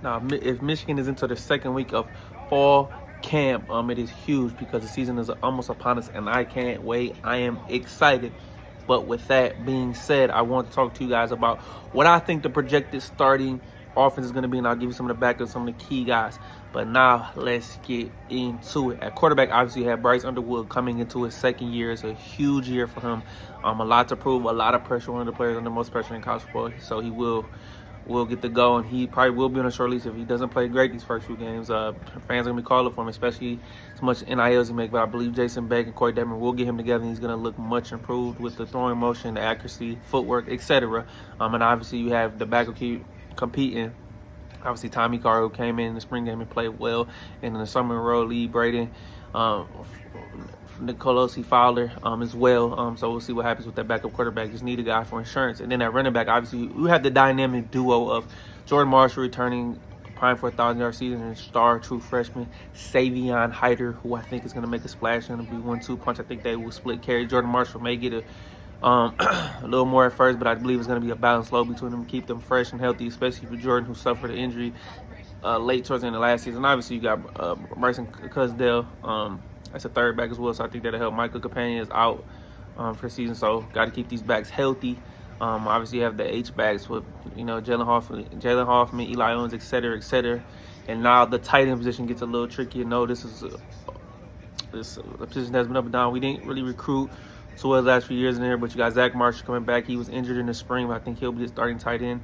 Now, if Michigan is into the second week of fall camp, it is huge because the season is almost upon us, and I can't wait. I am excited. But with that being said, I want to talk to you guys about what I think the projected starting offense is going to be, and I'll give you some of the backups, some of the key guys. But now let's get into it. At quarterback, obviously, you have Bryce Underwood coming into his second year. It's a huge year for him. A lot to prove, a lot of pressure. One of the players under most pressure in college football, so he will get the go, and he probably will be on a short lease if he doesn't play great these first few games. Fans are going to be calling for him, especially as much NIL as he make, but I believe Jason Beck and Corey Detmer will get him together, and he's going to look much improved with the throwing motion, the accuracy, footwork, etc. And obviously you have the backup competing. Obviously Tommy Carr, who came in the spring game and played well, and in the summer row, Lee Braden, Nicolosi Fowler as well. So we'll see what happens with that backup quarterback. Just need a guy for insurance. And then at running back, obviously, you have the dynamic duo of Jordan Marshall returning, prime for a 1,000-yard season, and star true freshman Savion Hyder, who I think is going to make a splash. Going to be 1-2 punch. I think they will split carry. Jordan Marshall may get a little more at first, but I believe it's going to be a balanced load between them, keep them fresh and healthy, especially for Jordan, who suffered an injury late towards the end of last season. Obviously, you got Bryson Cusdale. That's a third back as well, so I think that'll help. Michael Companion is out for the season, so got to keep these backs healthy. Obviously, you have the H backs with Jalen Hoffman, Eli Owens, etc. And now the tight end position gets a little tricky. This is a position that's been up and down. We didn't really recruit so well the last few years in there, but you got Zach Marshall coming back. He was injured in the spring, but I think he'll be the starting tight end.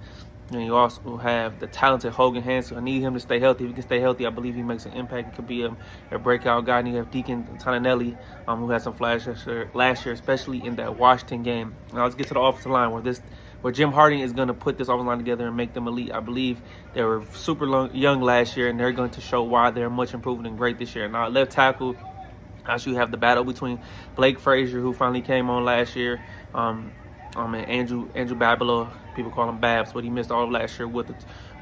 And you also have the talented Hogan Hansen. I need him to stay healthy. If he can stay healthy, I believe he makes an impact. He could be a breakout guy. And you have Deacon Tonanelli, who had some flash last year, especially in that Washington game. Now let's get to the offensive line, where Jim Harding is going to put this offensive line together and make them elite. I believe they were super young last year, and they're going to show why they're much improved and great this year. Now at left tackle, actually you have the battle between Blake Frazier, who finally came on last year, and Andrew Babilo. People call him Babs, but he missed all of last year with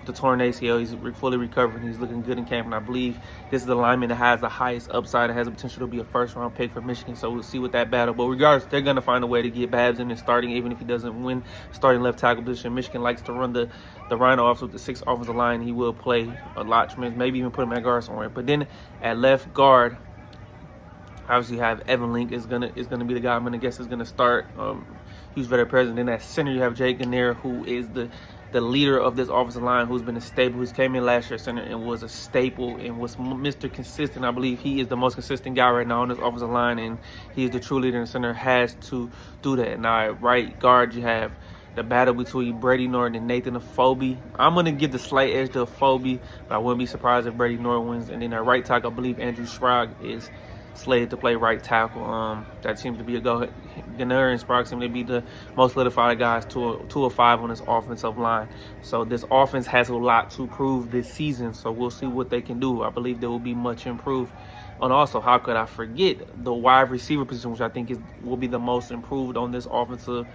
the torn ACL. He's fully recovered. He's looking good in camp, and I believe this is the lineman that has the highest upside and has the potential to be a first-round pick for Michigan. So we'll see with that battle. But regardless, they're going to find a way to get Babs in and starting, even if he doesn't win starting left tackle position. Michigan likes to run the Rhino off with the 6 offensive line. He will play a lot, tremendous, maybe even put him at guard somewhere. But then at left guard, obviously you have Evan Link is gonna be the guy I'm gonna guess is gonna start. He's very present. Then at center you have Jake Ganera, who is the leader of this offensive line, who's been a staple, who's came in last year at center and was a staple and was Mr. Consistent. I believe he is the most consistent guy right now on this offensive line, and he is the true leader in center, has to do that. Now at right guard you have the battle between Brady Norton and Nathan Afobe. I'm going to give the slight edge to Afobe, but I wouldn't be surprised if Brady Norton wins. And then at right tackle, I believe Andrew Schrag is slated to play right tackle. That seems to be a go. Ganera and Sparks seem to be the most solidified guys, 2 of 5 on this offensive line. So this offense has a lot to prove this season, so we'll see what they can do. I believe they will be much improved. And also, how could I forget the wide receiver position, which I think will be the most improved on this offensive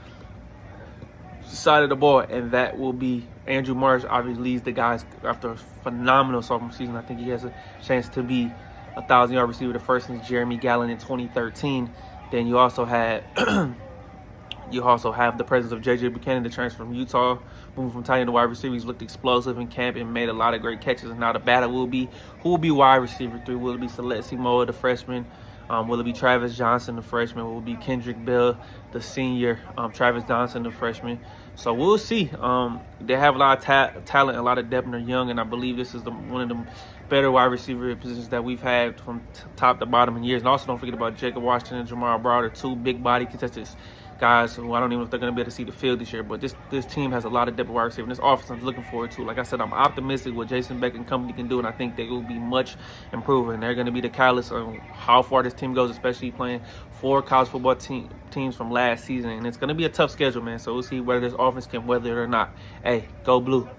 side of the ball, and that will be Andrew Marsh. Obviously leads the guys after a phenomenal sophomore season. I think he has a chance to be a 1,000-yard receiver, the first since Jeremy Gallen in 2013. Then you also have the presence of J.J. Buchanan, the transfer from Utah, moving from tight end to wide receiver. He's looked explosive in camp and made a lot of great catches. And now the battle will be who will be wide receiver 3. Will it be Celeste Moa, the freshman? Will it be Travis Johnson, the freshman? Will it be Kendrick Bell, the senior? Travis Johnson, the freshman. So we'll see. They have a lot of talent, a lot of depth, and they're young, and I believe this is one of the better wide receiver positions that we've had from top to bottom in years. And also don't forget about Jacob Washington and Jamar Browder, 2 big body contested guys who I don't even know if they're going to be able to see the field this year. But this team has a lot of depth wide receiver. And this offense I'm looking forward to. Like I said, I'm optimistic what Jason Beck and company can do, and I think they will be much improved. And they're going to be the catalyst on how far this team goes, especially playing 4 college football teams from last season. And it's going to be a tough schedule, man. So we'll see whether this offense can weather it or not. Hey, go blue.